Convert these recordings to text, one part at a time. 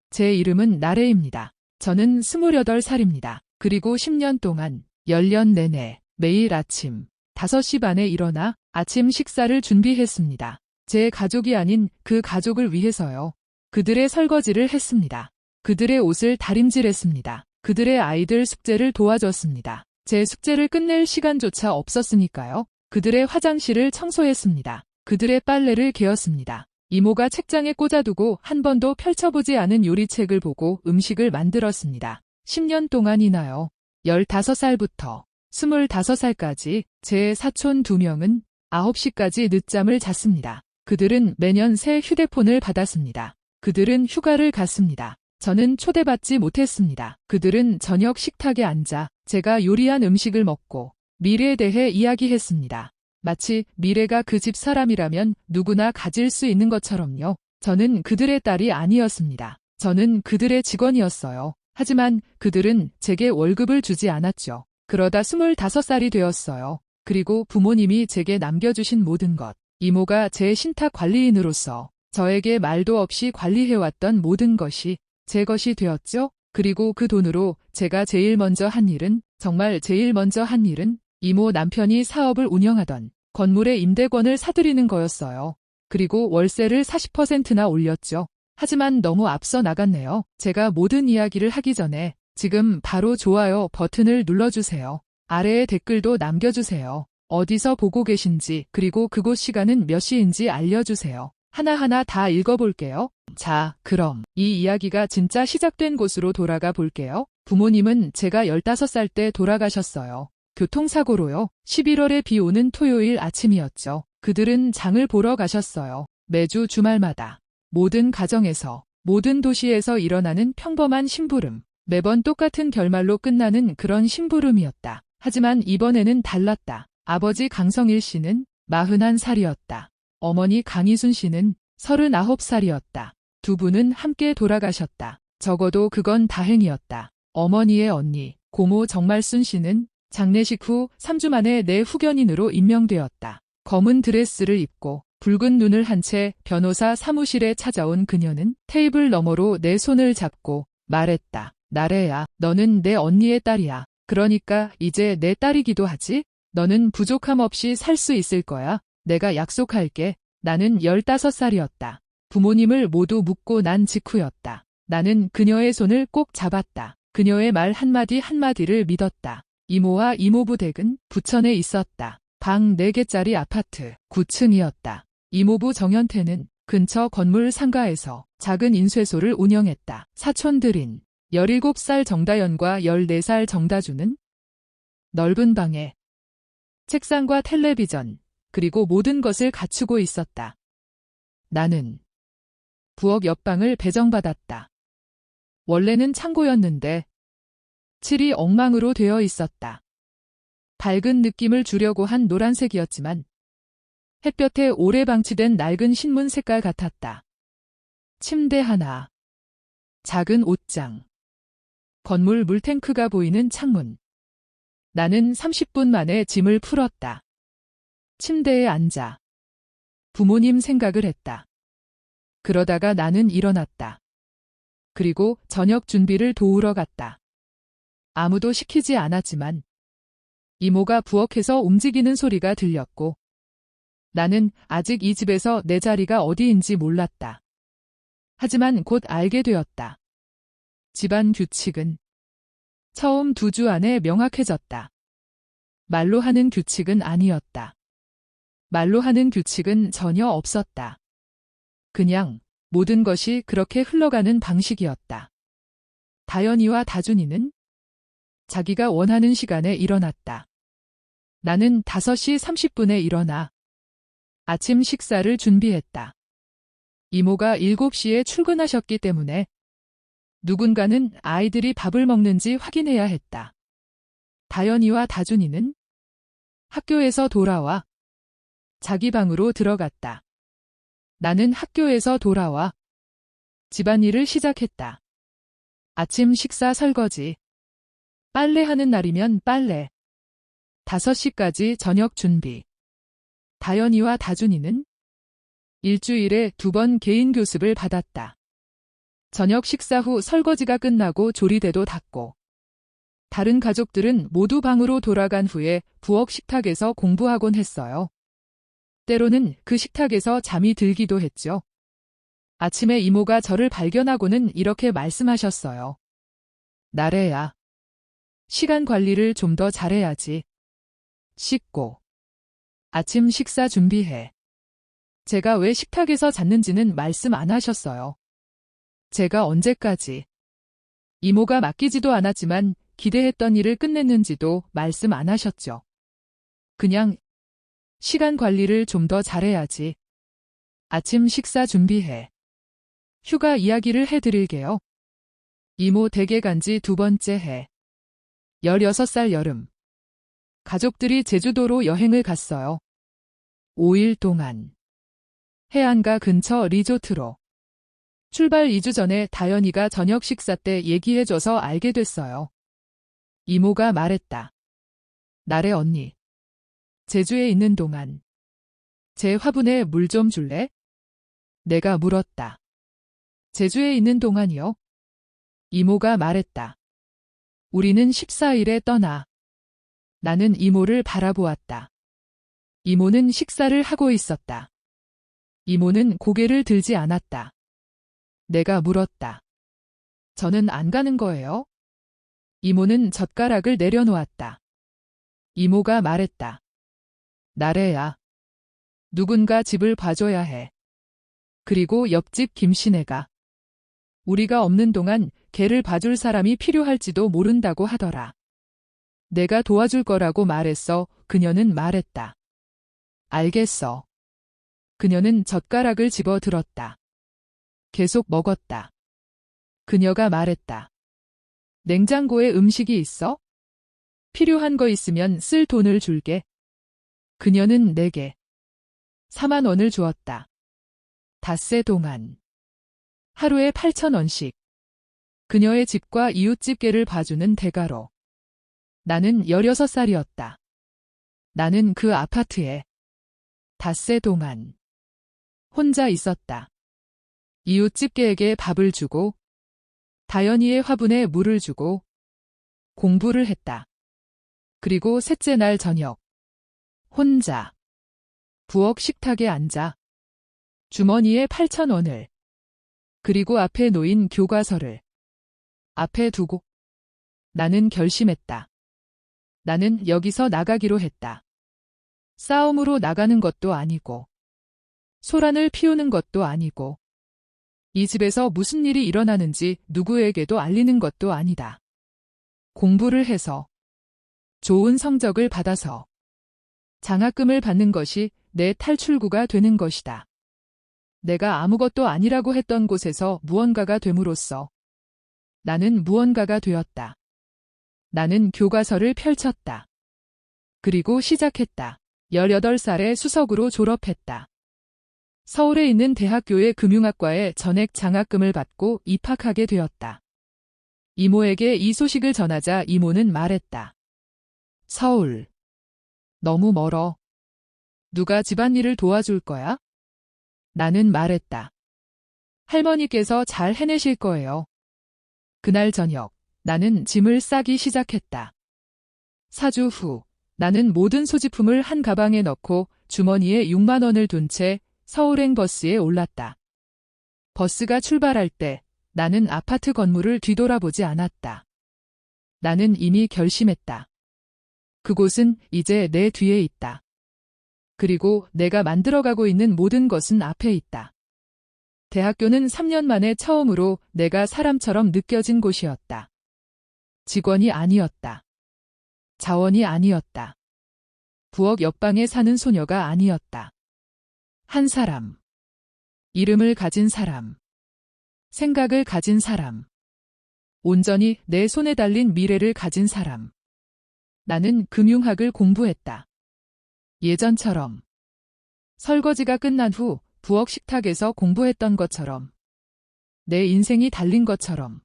제 이름은 나래입니다. 저는 28살입니다. 그리고 10년 동안 10년 내내 매일 아침 5시 반에 일어나 아침 식사를 준비했습니다. 제 가족이 아닌 그 가족을 위해서요. 그들의 설거지를 했습니다. 그들의 옷을 다림질했습니다. 그들의 아이들 숙제를 도와줬습니다. 제 숙제를 끝낼 시간조차 없었으니까요. 그들의 화장실을 청소했습니다. 그들의 빨래를 개었습니다. 이모가 책장에 꽂아두고 한 번도 펼쳐보지 않은 요리책을 보고 음식을 만들었습니다. 10년 동안이나요. 15살부터 25살까지 제 사촌 2명은 9시까지 늦잠을 잤습니다. 그들은 매년 새 휴대폰을 받았습니다. 그들은 휴가를 갔습니다. 저는 초대받지 못했습니다. 그들은 저녁 식탁에 앉아 제가 요리한 음식을 먹고 미래에 대해 이야기했습니다. 마치 미래가 그 집 사람이라면 누구나 가질 수 있는 것처럼요. 저는 그들의 딸이 아니었습니다. 저는 그들의 직원이었어요. 하지만 그들은 제게 월급을 주지 않았죠. 그러다 25살이 되었어요. 그리고 부모님이 제게 남겨주신 모든 것, 이모가 제 신탁 관리인으로서 저에게 말도 없이 관리해왔던 모든 것이 제 것이 되었죠. 그리고 그 돈으로 제가 제일 먼저 한 일은, 정말 제일 먼저 한 일은 이모 남편이 사업을 운영하던 건물의 임대권을 사들이는 거였어요. 그리고 월세를 40%나 올렸죠. 하지만 너무 앞서 나갔네요. 제가 모든 이야기를 하기 전에 지금 바로 좋아요 버튼을 눌러주세요. 아래에 댓글도 남겨주세요. 어디서 보고 계신지 그리고 그곳 시간은 몇 시인지 알려주세요. 하나하나 다 읽어볼게요. 자, 그럼 이 이야기가 진짜 시작된 곳으로 돌아가 볼게요. 부모님은 제가 15살 때 돌아가셨어요. 교통사고로요. 11월에 비 오는 토요일 아침이었죠. 그들은 장을 보러 가셨어요. 매주 주말마다 모든 가정에서, 모든 도시에서 일어나는 평범한 심부름. 매번 똑같은 결말로 끝나는 그런 심부름이었다. 하지만 이번에는 달랐다. 아버지 강성일 씨는 41살이었다. 어머니 강희순 씨는 39살이었다. 두 분은 함께 돌아가셨다. 적어도 그건 다행이었다. 어머니의 언니, 고모 정말순 씨는 장례식 후 3주 만에 내 후견인으로 임명되었다. 검은 드레스를 입고 붉은 눈을 한 채 변호사 사무실에 찾아온 그녀는 테이블 너머로 내 손을 잡고 말했다. 나래야, 너는 내 언니의 딸이야. 그러니까 이제 내 딸이기도 하지? 너는 부족함 없이 살 수 있을 거야. 내가 약속할게. 나는 15살이었다. 부모님을 모두 묻고 난 직후였다. 나는 그녀의 손을 꼭 잡았다. 그녀의 말 한마디 한마디를 믿었다. 이모와 이모부 댁은 부천에 있었다. 방 4개짜리 아파트 9층이었다. 이모부 정현태는 근처 건물 상가에서 작은 인쇄소를 운영했다. 사촌들인 17살 정다연과 14살 정다주는 넓은 방에 책상과 텔레비전, 그리고 모든 것을 갖추고 있었다. 나는 부엌 옆방을 배정받았다. 원래는 창고였는데 칠이 엉망으로 되어 있었다. 밝은 느낌을 주려고 한 노란색이었지만 햇볕에 오래 방치된 낡은 신문 색깔 같았다. 침대 하나, 작은 옷장, 건물 물탱크가 보이는 창문. 나는 30분 만에 짐을 풀었다. 침대에 앉아 부모님 생각을 했다. 그러다가 나는 일어났다. 그리고 저녁 준비를 도우러 갔다. 아무도 시키지 않았지만 이모가 부엌에서 움직이는 소리가 들렸고 나는 아직 이 집에서 내 자리가 어디인지 몰랐다. 하지만 곧 알게 되었다. 집안 규칙은 처음 2주 안에 명확해졌다. 말로 하는 규칙은 아니었다. 말로 하는 규칙은 전혀 없었다. 그냥 모든 것이 그렇게 흘러가는 방식이었다. 다연이와 다준이는 자기가 원하는 시간에 일어났다. 나는 5시 30분에 일어나 아침 식사를 준비했다. 이모가 7시에 출근하셨기 때문에 누군가는 아이들이 밥을 먹는지 확인해야 했다. 다연이와 다준이는 학교에서 돌아와 자기 방으로 들어갔다. 나는 학교에서 돌아와 집안일을 시작했다. 아침 식사 설거지, 빨래하는 날이면 빨래, 5시까지 저녁 준비. 다연이와 다준이는 일주일에 2번 개인 교습을 받았다. 저녁 식사 후 설거지가 끝나고 조리대도 닦고 다른 가족들은 모두 방으로 돌아간 후에 부엌 식탁에서 공부하곤 했어요. 때로는 그 식탁에서 잠이 들기도 했죠. 아침에 이모가 저를 발견하고는 이렇게 말씀하셨어요. 나래야. 시간 관리를 좀 더 잘해야지. 씻고. 아침 식사 준비해. 제가 왜 식탁에서 잤는지는 말씀 안 하셨어요. 제가 언제까지. 이모가 맡기지도 않았지만 기대했던 일을 끝냈는지도 말씀 안 하셨죠. 그냥 시간 관리를 좀 더 잘해야지. 아침 식사 준비해. 휴가 이야기를 해드릴게요. 이모 댁에 간 지 2번째 해. 16살 여름. 가족들이 제주도로 여행을 갔어요. 5일 동안. 해안가 근처 리조트로. 출발 2주 전에 다연이가 저녁 식사 때 얘기해줘서 알게 됐어요. 이모가 말했다. 나래 언니. 제주에 있는 동안 제 화분에 물 좀 줄래? 내가 물었다. 제주에 있는 동안이요? 이모가 말했다. 우리는 14일에 떠나. 나는 이모를 바라보았다. 이모는 식사를 하고 있었다. 이모는 고개를 들지 않았다. 내가 물었다. 저는 안 가는 거예요? 이모는 젓가락을 내려놓았다. 이모가 말했다. 나래야. 누군가 집을 봐줘야 해. 그리고 옆집 김씨네가. 우리가 없는 동안 걔를 봐줄 사람이 필요할지도 모른다고 하더라. 내가 도와줄 거라고 말했어. 그녀는 말했다. 알겠어. 그녀는 젓가락을 집어 들었다. 계속 먹었다. 그녀가 말했다. 냉장고에 음식이 있어? 필요한 거 있으면 쓸 돈을 줄게. 그녀는 내게 4만 원을 주었다. 닷새 동안. 하루에 8,000원씩. 그녀의 집과 이웃집게를 봐주는 대가로. 나는 16살이었다. 나는 그 아파트에 닷새 동안 혼자 있었다. 이웃집게에게 밥을 주고 다연이의 화분에 물을 주고 공부를 했다. 그리고 셋째 날 저녁 혼자 부엌 식탁에 앉아 주머니에 8,000원을 그리고 앞에 놓인 교과서를 앞에 두고 나는 결심했다. 나는 여기서 나가기로 했다. 싸움으로 나가는 것도 아니고 소란을 피우는 것도 아니고 이 집에서 무슨 일이 일어나는지 누구에게도 알리는 것도 아니다. 공부를 해서 좋은 성적을 받아서 장학금을 받는 것이 내 탈출구가 되는 것이다. 내가 아무것도 아니라고 했던 곳에서 무언가가 됨으로써 나는 무언가가 되었다. 나는 교과서를 펼쳤다. 그리고 시작했다. 18살에 수석으로 졸업했다. 서울에 있는 대학교의 금융학과에 전액 장학금을 받고 입학하게 되었다. 이모에게 이 소식을 전하자 이모는 말했다. 서울. 너무 멀어. 누가 집안일을 도와줄 거야? 나는 말했다. 할머니께서 잘 해내실 거예요. 그날 저녁, 나는 짐을 싸기 시작했다. 4주 후, 나는 모든 소지품을 한 가방에 넣고 주머니에 6만 원을 둔 채 서울행 버스에 올랐다. 버스가 출발할 때 나는 아파트 건물을 뒤돌아보지 않았다. 나는 이미 결심했다. 그곳은 이제 내 뒤에 있다. 그리고 내가 만들어가고 있는 모든 것은 앞에 있다. 대학교는 3년 만에 처음으로 내가 사람처럼 느껴진 곳이었다. 직원이 아니었다. 자원이 아니었다. 부엌 옆방에 사는 소녀가 아니었다. 한 사람. 이름을 가진 사람. 생각을 가진 사람. 온전히 내 손에 달린 미래를 가진 사람. 나는 금융학을 공부했다. 예전처럼. 설거지가 끝난 후 부엌 식탁에서 공부했던 것처럼. 내 인생이 달린 것처럼.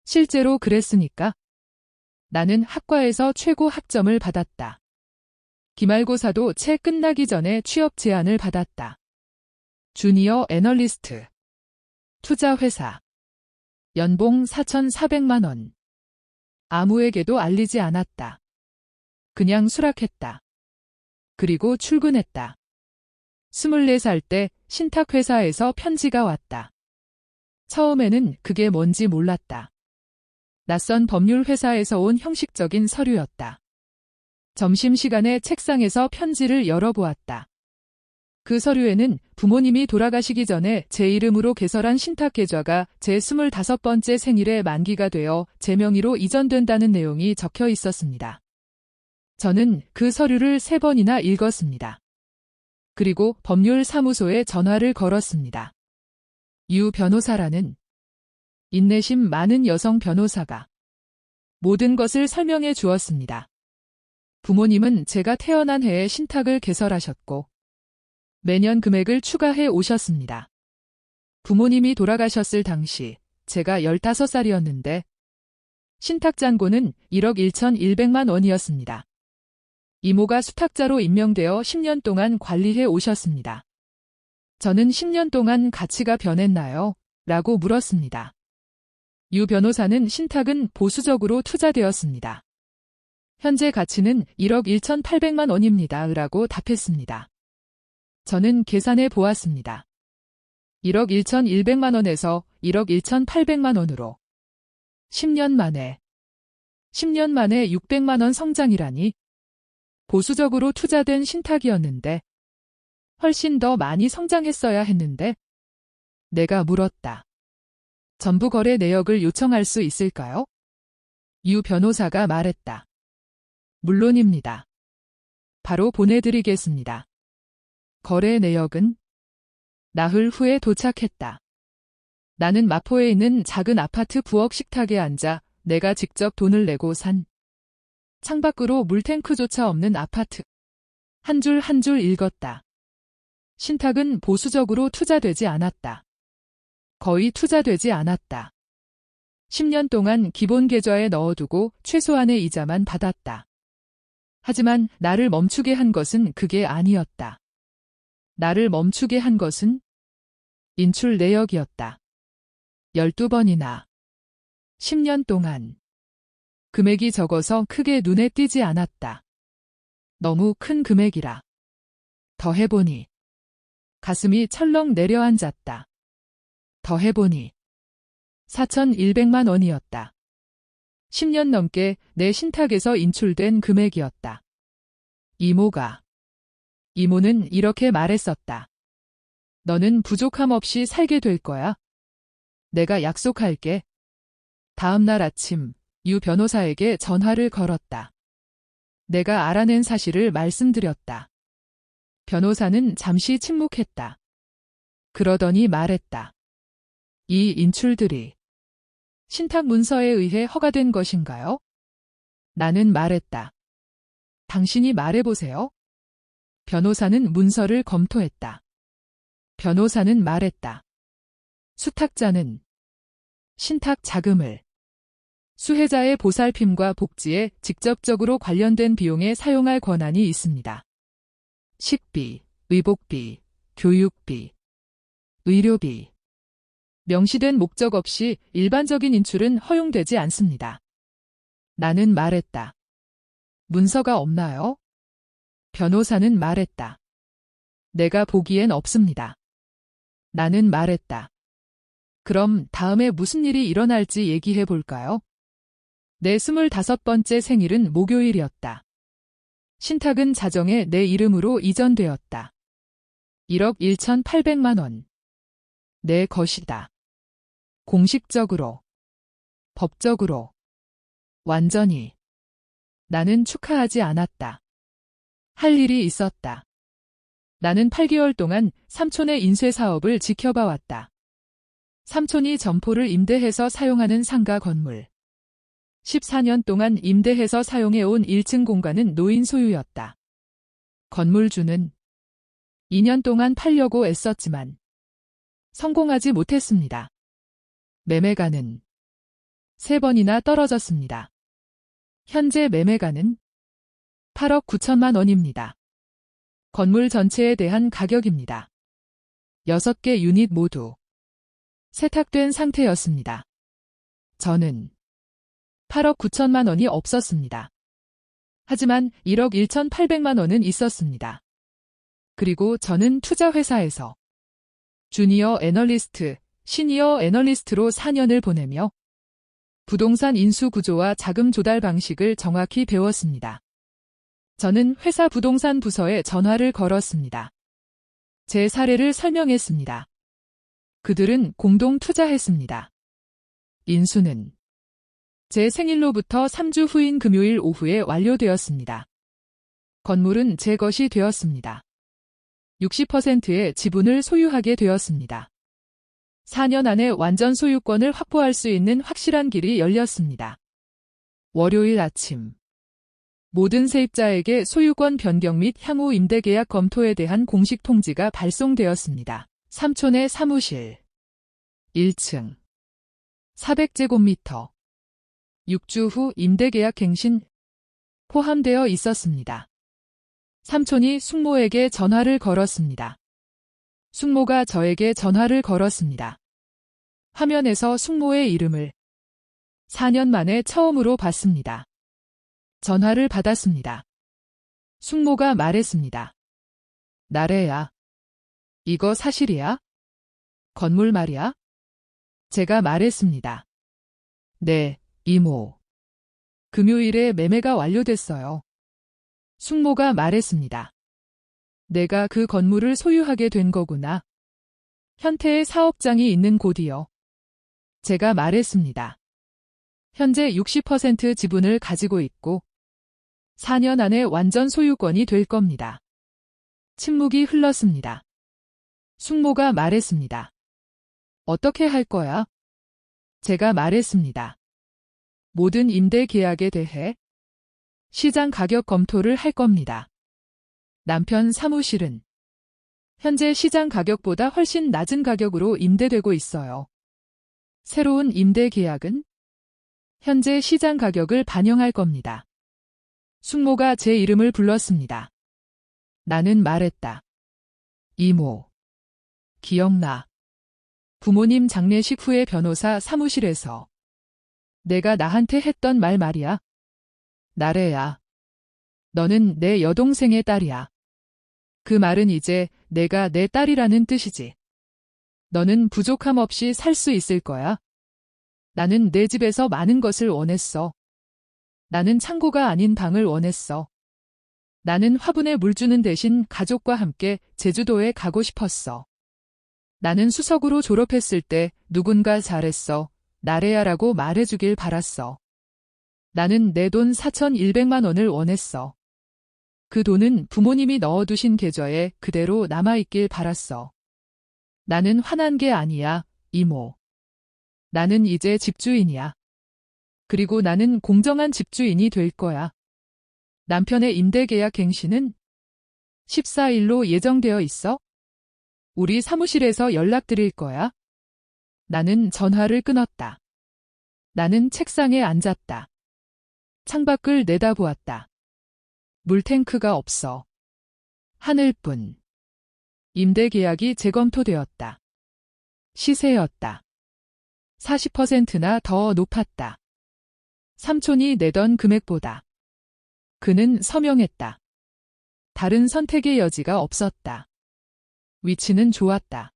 실제로 그랬으니까. 나는 학과에서 최고 학점을 받았다. 기말고사도 채 끝나기 전에 취업 제안을 받았다. 주니어 애널리스트. 투자회사. 연봉 4,400만 원. 아무에게도 알리지 않았다. 그냥 수락했다. 그리고 출근했다. 24살 때 신탁회사에서 편지가 왔다. 처음에는 그게 뭔지 몰랐다. 낯선 법률회사에서 온 형식적인 서류였다. 점심시간에 책상에서 편지를 열어보았다. 그 서류에는 부모님이 돌아가시기 전에 제 이름으로 개설한 신탁계좌가 제 25번째 생일에 만기가 되어 제 명의로 이전된다는 내용이 적혀 있었습니다. 저는 그 서류를 3번이나 읽었습니다. 그리고 법률사무소에 전화를 걸었습니다. 유 변호사라는 인내심 많은 여성 변호사가 모든 것을 설명해 주었습니다. 부모님은 제가 태어난 해에 신탁을 개설하셨고 매년 금액을 추가해 오셨습니다. 부모님이 돌아가셨을 당시 제가 15살이었는데 신탁 잔고는 1억 1,100만 원이었습니다. 이모가 수탁자로 임명되어 10년 동안 관리해 오셨습니다. 저는 10년 동안 가치가 변했나요? 라고 물었습니다. 유 변호사는 신탁은 보수적으로 투자되었습니다. 현재 가치는 1억 1,800만 원입니다. 라고 답했습니다. 저는 계산해 보았습니다. 1억 1,100만 원에서 1억 1,800만 원으로 10년 만에 600만 원 성장이라니 보수적으로 투자된 신탁이었는데 훨씬 더 많이 성장했어야 했는데 내가 물었다. 전부 거래 내역을 요청할 수 있을까요? 유 변호사가 말했다. 물론입니다. 바로 보내드리겠습니다. 거래 내역은 나흘 후에 도착했다. 나는 마포에 있는 작은 아파트 부엌 식탁에 앉아 내가 직접 돈을 내고 산 창밖으로 물탱크조차 없는 아파트. 한 줄 한 줄 읽었다. 신탁은 보수적으로 투자되지 않았다. 거의 투자되지 않았다. 10년 동안 기본 계좌에 넣어두고 최소한의 이자만 받았다. 하지만 나를 멈추게 한 것은 그게 아니었다. 나를 멈추게 한 것은 인출 내역이었다. 12번이나 10년 동안 금액이 적어서 크게 눈에 띄지 않았다. 너무 큰 금액이라. 더해보니 가슴이 철렁 내려앉았다. 더해보니 4,100만 원이었다. 10년 넘게 내 신탁에서 인출된 금액이었다. 이모는 이렇게 말했었다. 너는 부족함 없이 살게 될 거야. 내가 약속할게. 다음 날 아침 유 변호사에게 전화를 걸었다. 내가 알아낸 사실을 말씀드렸다. 변호사는 잠시 침묵했다. 그러더니 말했다. 이 인출들이 신탁 문서에 의해 허가된 것인가요? 나는 말했다. 당신이 말해보세요. 변호사는 문서를 검토했다. 변호사는 말했다. 수탁자는 신탁 자금을 수혜자의 보살핌과 복지에 직접적으로 관련된 비용에 사용할 권한이 있습니다. 식비, 의복비, 교육비, 의료비. 명시된 목적 없이 일반적인 인출은 허용되지 않습니다. 나는 말했다. 문서가 없나요? 변호사는 말했다. 내가 보기엔 없습니다. 나는 말했다. 그럼 다음에 무슨 일이 일어날지 얘기해 볼까요? 내 25번째 생일은 목요일이었다. 신탁은 자정에 내 이름으로 이전되었다. 1억 1,800만 원. 내 것이다. 공식적으로, 법적으로, 완전히. 나는 축하하지 않았다. 할 일이 있었다. 나는 8개월 동안 삼촌의 인쇄 사업을 지켜봐왔다. 삼촌이 점포를 임대해서 사용하는 상가 건물. 14년 동안 임대해서 사용해온 1층 공간은 노인 소유였다. 건물주는 2년 동안 팔려고 애썼지만 성공하지 못했습니다. 매매가는 3번이나 떨어졌습니다. 현재 매매가는 8억 9천만 원입니다. 건물 전체에 대한 가격입니다. 6개 유닛 모두 세탁된 상태였습니다. 저는 8억 9천만 원이 없었습니다. 하지만 1억 1,800만 원은 있었습니다. 그리고 저는 투자회사에서 주니어 애널리스트, 시니어 애널리스트로 4년을 보내며 부동산 인수 구조와 자금 조달 방식을 정확히 배웠습니다. 저는 회사 부동산 부서에 전화를 걸었습니다. 제 사례를 설명했습니다. 그들은 공동 투자했습니다. 인수는 제 생일로부터 3주 후인 금요일 오후에 완료되었습니다. 건물은 제 것이 되었습니다. 60%의 지분을 소유하게 되었습니다. 4년 안에 완전 소유권을 확보할 수 있는 확실한 길이 열렸습니다. 월요일 아침 모든 세입자에게 소유권 변경 및 향후 임대계약 검토에 대한 공식 통지가 발송되었습니다. 삼촌의 사무실 1층 400제곱미터 6주 후 임대계약 갱신 포함되어 있었습니다. 삼촌이 숙모에게 전화를 걸었습니다. 숙모가 저에게 전화를 걸었습니다. 화면에서 숙모의 이름을 4년 만에 처음으로 봤습니다. 전화를 받았습니다. 숙모가 말했습니다. 나래야. 이거 사실이야? 건물 말이야? 제가 말했습니다. 네, 이모. 금요일에 매매가 완료됐어요. 숙모가 말했습니다. 내가 그 건물을 소유하게 된 거구나. 현태에 사업장이 있는 곳이요. 제가 말했습니다. 현재 60% 지분을 가지고 있고 4년 안에 완전 소유권이 될 겁니다. 침묵이 흘렀습니다. 숙모가 말했습니다. 어떻게 할 거야? 제가 말했습니다. 모든 임대 계약에 대해 시장 가격 검토를 할 겁니다. 남편 사무실은 현재 시장 가격보다 훨씬 낮은 가격으로 임대되고 있어요. 새로운 임대 계약은 현재 시장 가격을 반영할 겁니다. 숙모가 제 이름을 불렀습니다. 나는 말했다. 이모. 기억나. 부모님 장례식 후에 변호사 사무실에서 내가 나한테 했던 말 말이야. 나래야. 너는 내 여동생의 딸이야. 그 말은 이제 내가 내 딸이라는 뜻이지. 너는 부족함 없이 살 수 있을 거야. 나는 내 집에서 많은 것을 원했어. 나는 창고가 아닌 방을 원했어. 나는 화분에 물 주는 대신 가족과 함께 제주도에 가고 싶었어. 나는 수석으로 졸업했을 때 누군가 잘했어. 나래야라고 말해주길 바랐어. 나는 내 돈 4,100만 원을 원했어. 그 돈은 부모님이 넣어두신 계좌에 그대로 남아있길 바랐어. 나는 화난 게 아니야, 이모. 나는 이제 집주인이야. 그리고 나는 공정한 집주인이 될 거야. 남편의 임대계약 갱신은 14일로 예정되어 있어? 우리 사무실에서 연락드릴 거야. 나는 전화를 끊었다. 나는 책상에 앉았다. 창밖을 내다보았다. 물탱크가 없어. 하늘뿐. 임대계약이 재검토되었다. 시세였다. 40%나 더 높았다. 삼촌이 내던 금액보다. 그는 서명했다. 다른 선택의 여지가 없었다. 위치는 좋았다.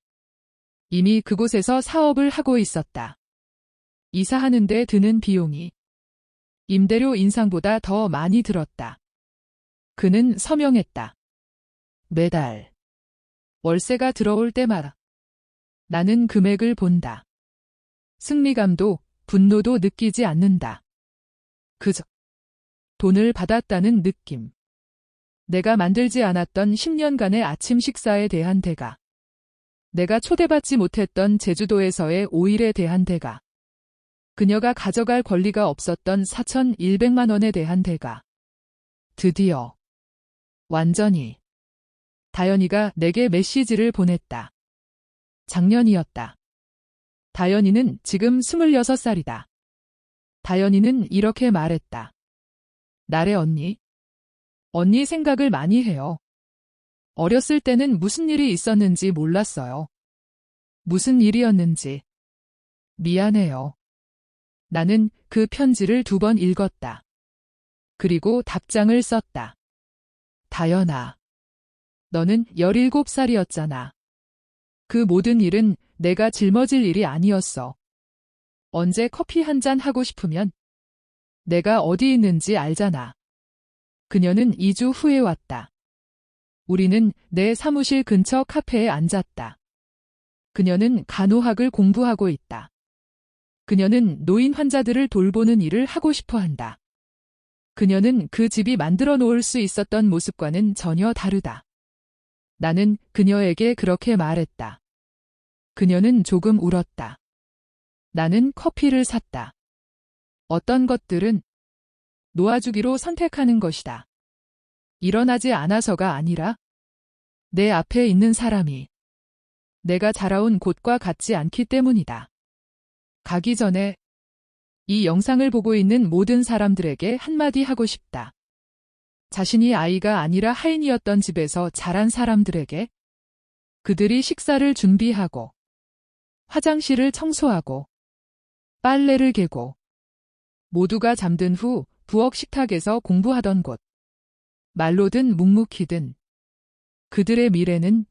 이미 그곳에서 사업을 하고 있었다. 이사하는 데 드는 비용이 임대료 인상보다 더 많이 들었다. 그는 서명했다. 매달 월세가 들어올 때마다 나는 금액을 본다. 승리감도 분노도 느끼지 않는다. 그저 돈을 받았다는 느낌. 내가 만들지 않았던 10년간의 아침 식사에 대한 대가. 내가 초대받지 못했던 제주도에서의 5일에 대한 대가. 그녀가 가져갈 권리가 없었던 4,100만 원에 대한 대가. 드디어 완전히 다연이가 내게 메시지를 보냈다. 작년이었다. 다연이는 지금 26살이다. 다연이는 이렇게 말했다. 나래 언니. 언니 생각을 많이 해요. 어렸을 때는 무슨 일이 있었는지 몰랐어요. 무슨 일이었는지. 미안해요. 나는 그 편지를 2번 읽었다. 그리고 답장을 썼다. 다연아. 너는 17살이었잖아. 그 모든 일은 내가 짊어질 일이 아니었어. 언제 커피 한 잔 하고 싶으면 내가 어디 있는지 알잖아. 그녀는 2주 후에 왔다. 우리는 내 사무실 근처 카페에 앉았다. 그녀는 간호학을 공부하고 있다. 그녀는 노인 환자들을 돌보는 일을 하고 싶어 한다. 그녀는 그 집이 만들어 놓을 수 있었던 모습과는 전혀 다르다. 나는 그녀에게 그렇게 말했다. 그녀는 조금 울었다. 나는 커피를 샀다. 어떤 것들은 놓아주기로 선택하는 것이다. 일어나지 않아서가 아니라 내 앞에 있는 사람이 내가 자라온 곳과 같지 않기 때문이다. 가기 전에 이 영상을 보고 있는 모든 사람들에게 한마디 하고 싶다. 자신이 아이가 아니라 하인이었던 집에서 자란 사람들에게 그들이 식사를 준비하고 화장실을 청소하고 빨래를 개고 모두가 잠든 후 부엌 식탁에서 공부하던 곳, 말로든 묵묵히든 그들의 미래는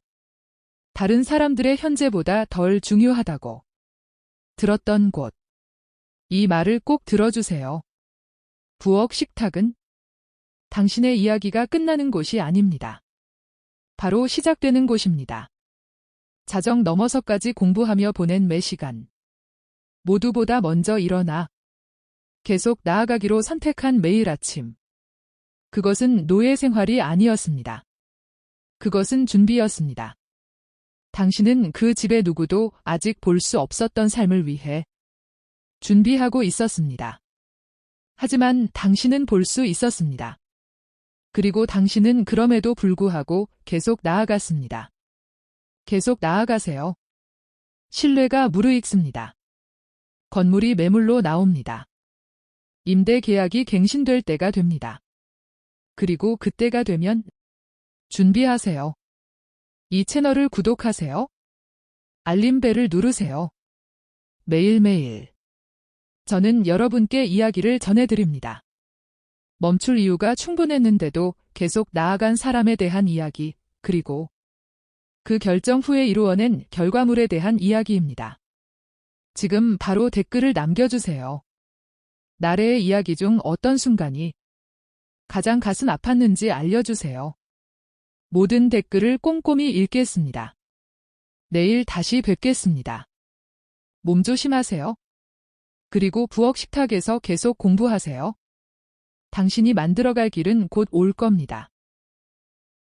다른 사람들의 현재보다 덜 중요하다고 들었던 곳. 이 말을 꼭 들어주세요. 부엌 식탁은 당신의 이야기가 끝나는 곳이 아닙니다. 바로 시작되는 곳입니다. 자정 넘어서까지 공부하며 보낸 매 시간. 모두보다 먼저 일어나 계속 나아가기로 선택한 매일 아침. 그것은 노예 생활이 아니었습니다. 그것은 준비였습니다. 당신은 그 집의 누구도 아직 볼 수 없었던 삶을 위해 준비하고 있었습니다. 하지만 당신은 볼 수 있었습니다. 그리고 당신은 그럼에도 불구하고 계속 나아갔습니다. 계속 나아가세요. 신뢰가 무르익습니다. 건물이 매물로 나옵니다. 임대 계약이 갱신될 때가 됩니다. 그리고 그때가 되면 준비하세요. 이 채널을 구독하세요. 알림벨을 누르세요. 매일매일 저는 여러분께 이야기를 전해드립니다. 멈출 이유가 충분했는데도 계속 나아간 사람에 대한 이야기, 그리고 그 결정 후에 이루어낸 결과물에 대한 이야기입니다. 지금 바로 댓글을 남겨주세요. 나래의 이야기 중 어떤 순간이 가장 가슴 아팠는지 알려주세요. 모든 댓글을 꼼꼼히 읽겠습니다. 내일 다시 뵙겠습니다. 몸 조심하세요. 그리고 부엌 식탁에서 계속 공부하세요. 당신이 만들어갈 길은 곧 올 겁니다.